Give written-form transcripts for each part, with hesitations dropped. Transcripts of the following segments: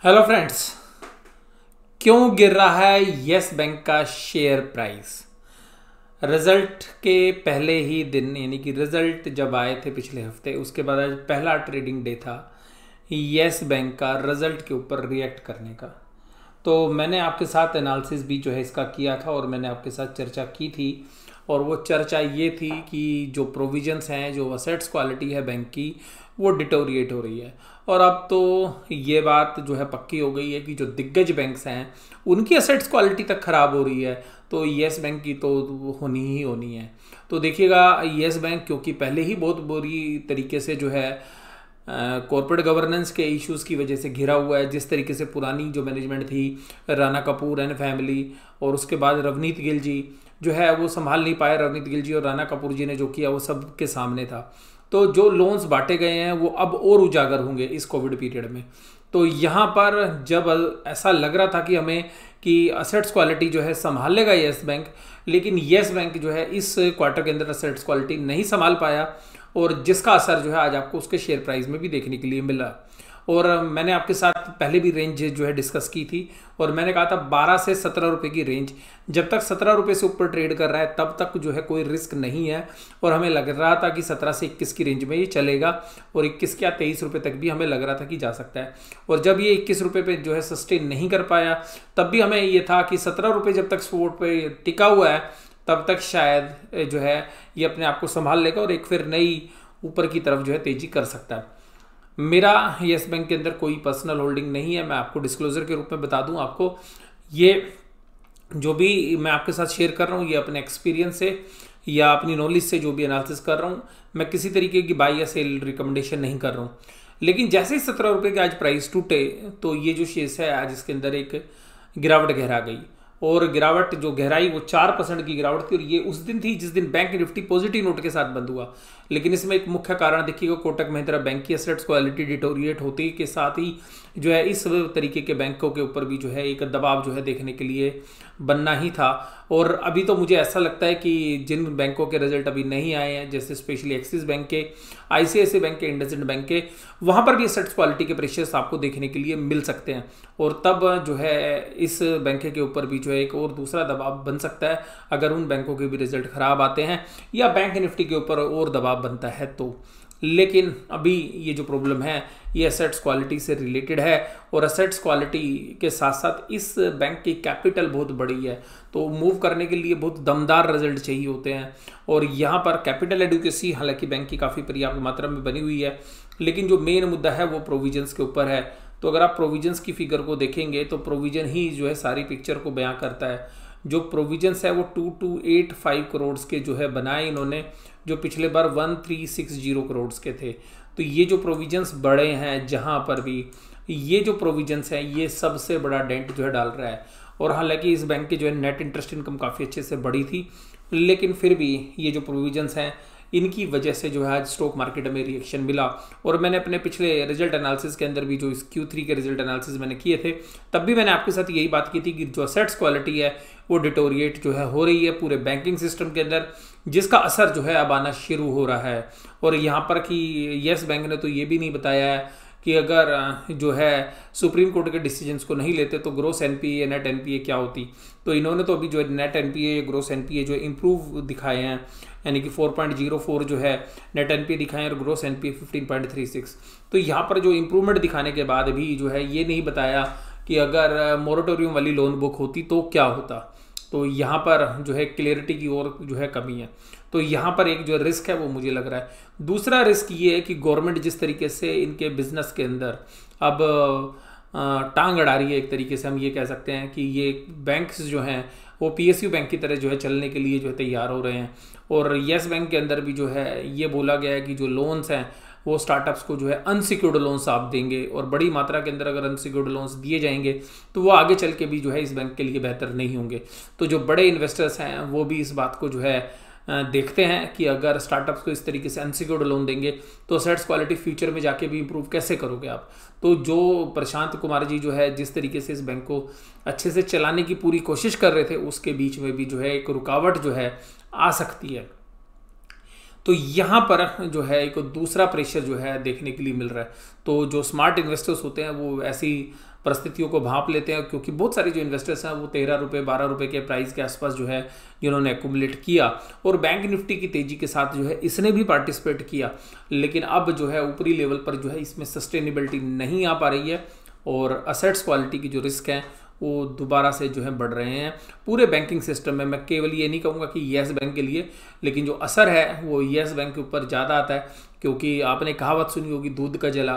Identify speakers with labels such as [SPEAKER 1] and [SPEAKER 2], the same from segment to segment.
[SPEAKER 1] Hello friends. क्यों गिर रहा है यस बैंक का शेयर प्राइस? रिजल्ट के पहले ही दिन यानी कि रिजल्ट जब आए थे पिछले हफ्ते, उसके बाद आज पहला ट्रेडिंग डे था यस बैंक का रिजल्ट के ऊपर रिएक्ट करने का। तो मैंने आपके साथ एनालिसिस भी जो है इसका किया था और मैंने आपके साथ चर्चा की थी। और वो चर्चा ये थी कि जो प्रोविजंस हैं, जो असेट्स क्वालिटी है बैंक की, वो डिटोरिएट हो रही है। और अब तो ये बात जो है पक्की हो गई है कि जो दिग्गज बैंक्स हैं उनकी असेट्स क्वालिटी तक ख़राब हो रही है, तो येस बैंक की तो होनी ही होनी है। तो देखिएगा, येस बैंक क्योंकि पहले ही बहुत बुरी तरीके से जो है कॉर्पोरेट गवर्नेंस के इश्यूज़ की वजह से घिरा हुआ है। जिस तरीके से पुरानी जो मैनेजमेंट थी, राणा कपूर एंड फैमिली, और उसके बाद रवनीत गिल जी जो है वो संभाल नहीं पाए। रवनीत गिल जी और राणा कपूर जी ने जो किया वो सब के सामने था। तो जो लोन्स बांटे गए हैं वो अब और उजागर होंगे इस कोविड पीरियड में। तो यहाँ पर जब ऐसा लग रहा था कि हमें कि असेट्स क्वालिटी जो है संभाल लेगा येस बैंक, लेकिन येस बैंक जो है इस क्वार्टर के अंदर असेट्स क्वालिटी नहीं संभाल पाया, और जिसका असर जो है आज आपको उसके शेयर प्राइस में भी देखने के लिए मिला। और मैंने आपके साथ पहले भी रेंज जो है डिस्कस की थी, और मैंने कहा था 12 से 17 रुपये की रेंज। जब तक 17 रुपये से ऊपर ट्रेड कर रहा है तब तक जो है कोई रिस्क नहीं है, और हमें लग रहा था कि 17 से 21 की रेंज में ये चलेगा, और 21 क्या 23 रुपये तक भी हमें लग रहा था कि जा सकता है। और जब ये 21 रुपये पे जो है सस्टेन नहीं कर पाया, तब भी हमें ये था कि 17 रुपये जब तक सपोर्ट पे टिका हुआ है तब तक शायद जो है ये अपने आप को संभाल लेगा और एक फिर नई ऊपर की तरफ जो है तेजी कर सकता है। मेरा येस बैंक के अंदर कोई पर्सनल होल्डिंग नहीं है। मैं आपको डिस्क्लोजर के रूप में बता दूं आपको, ये जो भी मैं आपके साथ शेयर कर रहा हूँ ये अपने एक्सपीरियंस से या अपनी नॉलेज से जो भी एनालिसिस कर रहा हूँ, मैं किसी तरीके की बाई या सेल रिकमेंडेशन नहीं कर रहा हूँ। लेकिन जैसे ही 17 रुपये के आज प्राइस टूटे तो ये जो शेयर्स है आज इसके अंदर एक गिरावट गहरा गई, और गिरावट जो गहराई वो 4% की गिरावट थी। और ये उस दिन थी जिस दिन बैंक निफ्टी पॉजिटिव नोट के साथ बंद हुआ। लेकिन इसमें एक मुख्य कारण देखिएगा, कोटक महिंद्रा बैंक की एसेट्स क्वालिटी डिटोरिएट होते के साथ ही जो है इस तरीके के बैंकों के ऊपर भी जो है एक दबाव जो है देखने के लिए बनना ही था। और अभी तो मुझे ऐसा लगता है कि जिन बैंकों के रिजल्ट अभी नहीं आए हैं, जैसे स्पेशली एक्सिस बैंक के, आईसीआईसीआई बैंक के, इंडसइंड बैंक के, वहाँ पर भी एसेट्स क्वालिटी के प्रेशर्स आपको देखने के लिए मिल सकते हैं। और तब जो है इस बैंक के ऊपर भी जो है एक और दूसरा दबाव बन सकता है अगर उन बैंकों के भी रिजल्ट खराब आते हैं या बैंक निफ्टी के ऊपर और दबाव बनता है तो। लेकिन अभी ये जो प्रॉब्लम है ये एसेट्स क्वालिटी से रिलेटेड है, और एसेट्स क्वालिटी के साथ साथ इस बैंक की कैपिटल बहुत बड़ी है, तो मूव करने के लिए बहुत दमदार रिजल्ट चाहिए होते हैं। और यहाँ पर कैपिटल एडुकेसी हालांकि बैंक की काफ़ी पर्याप्त मात्रा में बनी हुई है, लेकिन जो मेन मुद्दा है वो प्रोविजंस के ऊपर है। तो अगर आप प्रोविजंस की फिगर को देखेंगे तो प्रोविजन ही जो है सारी पिक्चर को बयां करता है। जो प्रोविजंस है वो 2285 करोड़ के जो है बनाए इन्होंने, जो पिछले बार 1360 करोड़ के थे। तो ये जो प्रोविजंस बड़े हैं, जहां पर भी ये जो प्रोविजंस हैं ये सबसे बड़ा डेंट जो है डाल रहा है। और हालांकि इस बैंक की जो है नेट इंटरेस्ट इनकम काफ़ी अच्छे से बढ़ी थी, लेकिन फिर भी ये जो प्रोविजंस हैं इनकी वजह से जो है आज स्टॉक मार्केट में रिएक्शन मिला। और मैंने अपने पिछले रिजल्ट एनालिसिस के अंदर भी जो इस Q3 के रिजल्ट एनालिसिस मैंने किए थे, तब भी मैंने आपके साथ यही बात की थी कि जो असेट्स क्वालिटी है वो डिटोरिएट जो है हो रही है पूरे बैंकिंग सिस्टम के अंदर, जिसका असर जो है अब आना शुरू हो रहा है। और यहाँ पर कि येस बैंक ने तो ये भी नहीं बताया है कि अगर जो है सुप्रीम कोर्ट के डिसीजंस को नहीं लेते तो ग्रोस एनपीए नेट एनपीए क्या होती। तो इन्होंने तो अभी जो है नेट एनपीए ग्रोस एनपीए जो इम्प्रूव दिखाए हैं, यानी कि 4.04 जो है नेट एनपीए दिखाए और ग्रोस एनपीए 15.36। तो यहाँ पर जो इम्प्रूवमेंट दिखाने के बाद भी जो है ये नहीं बताया कि अगर मोरेटोरियम वाली लोन बुक होती तो क्या होता। तो यहाँ पर जो है क्लियरिटी की ओर जो है कमी है। तो यहाँ पर एक जो रिस्क है वो मुझे लग रहा है। दूसरा रिस्क ये है कि गवर्नमेंट जिस तरीके से इनके बिजनेस के अंदर अब टांग अड़ा रही है, एक तरीके से हम ये कह सकते हैं कि ये बैंक्स जो हैं वो पीएसयू बैंक की तरह जो है चलने के लिए जो है तैयार हो रहे हैं। और येस बैंक के अंदर भी जो है ये बोला गया है कि जो लोन्स हैं वो स्टार्टअप्स को जो है अनसिक्योर्ड लोन्स आप देंगे, और बड़ी मात्रा के अंदर अगर अनसिक्योर्ड लोन्स दिए जाएंगे तो वो आगे चल के भी जो है इस बैंक के लिए बेहतर नहीं होंगे। तो जो बड़े इन्वेस्टर्स हैं वो भी इस बात को जो है देखते हैं कि अगर स्टार्टअप्स को इस तरीके से अनसिक्योर्ड लोन देंगे तो असेट्स क्वालिटी फ्यूचर में जाके भी इंप्रूव कैसे करोगे आप। तो जो प्रशांत कुमार जी जो है जिस तरीके से इस बैंक को अच्छे से चलाने की पूरी कोशिश कर रहे थे, उसके बीच में भी जो है एक रुकावट जो है आ सकती है। तो यहाँ पर जो है एक दूसरा प्रेशर जो है देखने के लिए मिल रहा है। तो जो स्मार्ट इन्वेस्टर्स होते हैं वो ऐसी परिस्थितियों को भांप लेते हैं, क्योंकि बहुत सारे जो इन्वेस्टर्स हैं वो 13 रुपये 12 रुपये के प्राइस के आसपास जो है जिन्होंने एक्यूमुलेट किया, और बैंक निफ्टी की तेजी के साथ जो है इसने भी पार्टिसिपेट किया, लेकिन अब जो है ऊपरी लेवल पर जो है इसमें सस्टेनेबिलिटी नहीं आ पा रही है, और असेट्स क्वालिटी की जो रिस्क हैं वो दोबारा से जो है बढ़ रहे हैं पूरे बैंकिंग सिस्टम में। मैं केवल ये नहीं कहूँगा कि येस बैंक के लिए, लेकिन जो असर है वो येस बैंक के ऊपर ज़्यादा आता है, क्योंकि आपने कहावत सुनी होगी, दूध का जला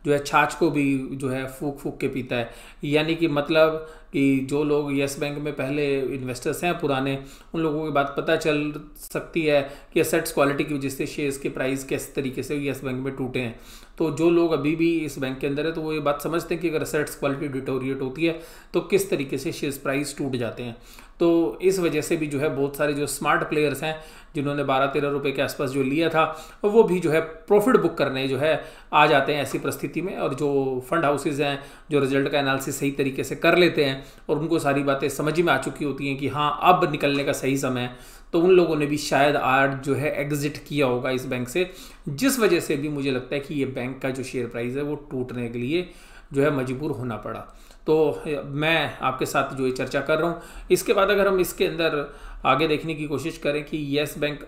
[SPEAKER 1] जो है छाछ को भी जो है फूक फूक के पीता है। यानी कि मतलब कि जो लोग येस बैंक में पहले इन्वेस्टर्स हैं पुराने, उन लोगों की बात पता चल सकती है कि एसेट्स क्वालिटी की वजह से शेयर्स के प्राइस किस तरीके से येस बैंक में टूटे हैं। तो जो लोग अभी भी इस बैंक के अंदर है तो वो ये बात समझते हैं कि अगर एसेट्स क्वालिटी डिटोरिएट होती है तो किस तरीके से शेयर्स प्राइस टूट जाते हैं। तो इस वजह से भी जो है बहुत सारे जो स्मार्ट प्लेयर्स हैं जिन्होंने 12-13 रुपये के आसपास जो लिया था, वो भी जो है प्रॉफिट बुक करने जो है आ जाते हैं ऐसी परिस्थिति में। और जो फंड हाउसेज हैं जो रिजल्ट का एनालिसिस सही तरीके से कर लेते हैं और उनको सारी बातें समझ में आ चुकी होती हैं कि हाँ अब निकलने का सही समय है, तो उन लोगों ने भी शायद आज जो है एग्जिट किया होगा इस बैंक से, जिस वजह से भी मुझे लगता है कि ये बैंक का जो शेयर प्राइस है वो टूटने के लिए जो है मजबूर होना पड़ा। तो मैं आपके साथ जो ये चर्चा कर रहा हूँ, इसके बाद अगर हम इसके अंदर आगे देखने की कोशिश करें कि येस बैंक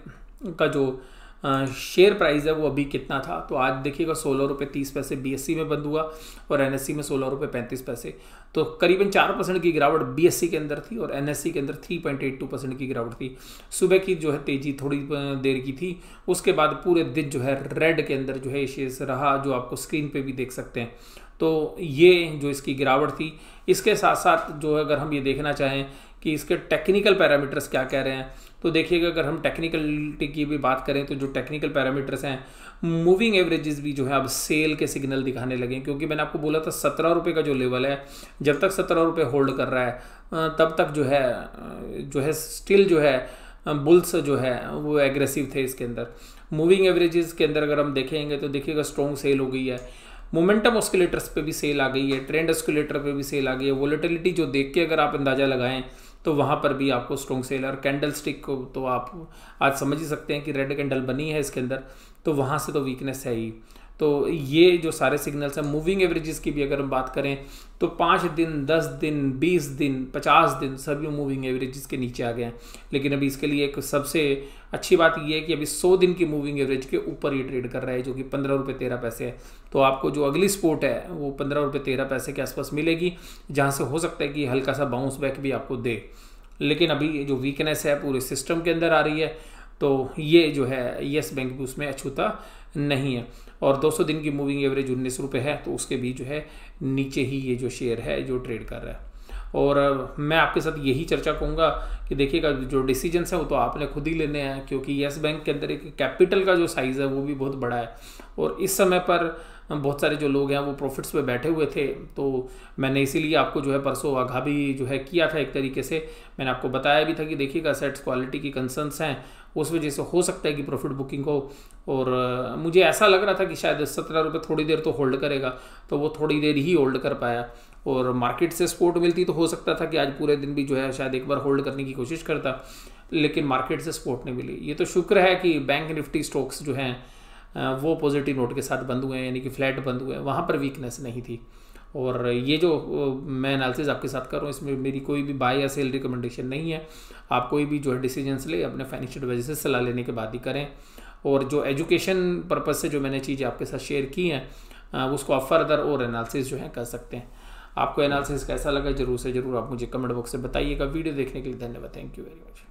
[SPEAKER 1] का जो शेयर प्राइस है वो अभी कितना था, तो आज देखिएगा 16 रुपये 30 पैसे BSE में बंद हुआ और NSE में 16 रुपये 35 पैसे। तो करीबन 4% की गिरावट BSE के अंदर थी और NSE के अंदर 3.82% की गिरावट थी। सुबह की जो है तेजी थोड़ी देर की थी, उसके बाद पूरे दिन जो है रेड के अंदर जो है शेयर्स रहा, जो आपको स्क्रीन पे भी देख सकते हैं। तो ये जो इसकी गिरावट थी, इसके साथ साथ जो अगर हम ये देखना चाहें कि इसके टेक्निकल पैरामीटर्स क्या कह रहे हैं, तो देखिएगा अगर हम टेक्निकलिटी की भी बात करें तो जो टेक्निकल पैरामीटर्स हैं, मूविंग एवरेजेस भी जो है अब सेल के सिग्नल दिखाने लगे, क्योंकि मैंने आपको बोला था 17 रुपये का जो लेवल है, जब तक 17 रुपये होल्ड कर रहा है तब तक जो है स्टिल जो है बुल्स जो है वो एग्रेसिव थे इसके अंदर। मूविंग एवरेजेस के अंदर अगर हम देखेंगे तो देखिएगा स्ट्रॉन्ग सेल हो गई है, मोमेंटम ऑस्किलेटर्स पे भी सेल आ गई है, ट्रेंड ऑस्किलेटर पे भी सेल आ गई है, वोलेटिलिटी जो देख के अगर आप अंदाज़ा लगाएं तो वहाँ पर भी आपको स्ट्रॉन्ग सेल। और कैंडल स्टिक को तो आप आज समझ ही सकते हैं कि रेड कैंडल बनी है इसके अंदर, तो वहाँ से तो वीकनेस है ही। तो ये जो सारे सिग्नल्स हैं, मूविंग एवरेजेस की भी अगर हम बात करें तो 5 दिन 10 दिन 20 दिन 50 दिन सभी मूविंग एवरेजेस के नीचे आ गए हैं। लेकिन अभी इसके लिए एक सबसे अच्छी बात यह है कि अभी 100 दिन की मूविंग एवरेज के ऊपर ये ट्रेड कर रहा है, जो कि 15 रुपये 13 पैसे है। तो आपको जो अगली सपोर्ट है वो 15 रुपये 13 पैसे के आसपास मिलेगी, जहाँ से हो सकता है कि हल्का सा बाउंस बैक भी आपको दे। लेकिन अभी जो वीकनेस है पूरे सिस्टम के अंदर आ रही है, तो ये जो है येस बैंक भी उसमें अछूता नहीं है। और 200 दिन की मूविंग एवरेज 19 रुपये है, तो उसके भी जो है नीचे ही ये जो शेयर है जो ट्रेड कर रहा है। और मैं आपके साथ यही चर्चा करूँगा कि देखिएगा जो डिसीजंस है वो तो आपने खुद ही लेने हैं, क्योंकि येस बैंक के अंदर एक कैपिटल का जो साइज़ है वो भी बहुत बड़ा है, और इस समय पर बहुत सारे जो लोग हैं वो प्रॉफिट्स पे बैठे हुए थे। तो मैंने इसीलिए आपको जो है परसों आगाह भी जो है किया था, एक तरीके से मैंने आपको बताया भी था कि देखिएगा सेट्स क्वालिटी की कंसर्न्स हैं, उस वजह से हो सकता है कि प्रॉफिट बुकिंग हो। और मुझे ऐसा लग रहा था कि शायद 17 रुपये थोड़ी देर तो होल्ड करेगा, तो वो थोड़ी देर ही होल्ड कर पाया, और मार्केट से सपोर्ट मिलती तो हो सकता था कि आज पूरे दिन भी जो है शायद एक बार होल्ड करने की कोशिश करता, लेकिन मार्केट से सपोर्ट नहीं मिली। ये तो शुक्र है कि बैंक निफ्टी स्टॉक्स जो हैं वो पॉजिटिव नोट के साथ बंद हुए हैं, यानी कि फ्लैट बंद हुए हैं, वहाँ पर वीकनेस नहीं थी। और ये जो मैं एनालिसिस आपके साथ कर रहा हूँ इसमें मेरी कोई भी बाय या सेल रिकमेंडेशन नहीं है। आप कोई भी जो है डिसीजंस ले अपने फाइनेंशियल एडवाइजर से सलाह लेने के बाद ही करें। और जो एजुकेशन पर्पज़ से जो मैंने चीज़ें आपके साथ शेयर की हैं उसको आप फर्दर और एनालिसिस जो है कर सकते हैं। आपको एनालिसिस कैसा लगा जरूर से ज़रूर आप मुझे कमेंट बॉक्स से बताइएगा। वीडियो देखने के लिए धन्यवाद। Thank you very much.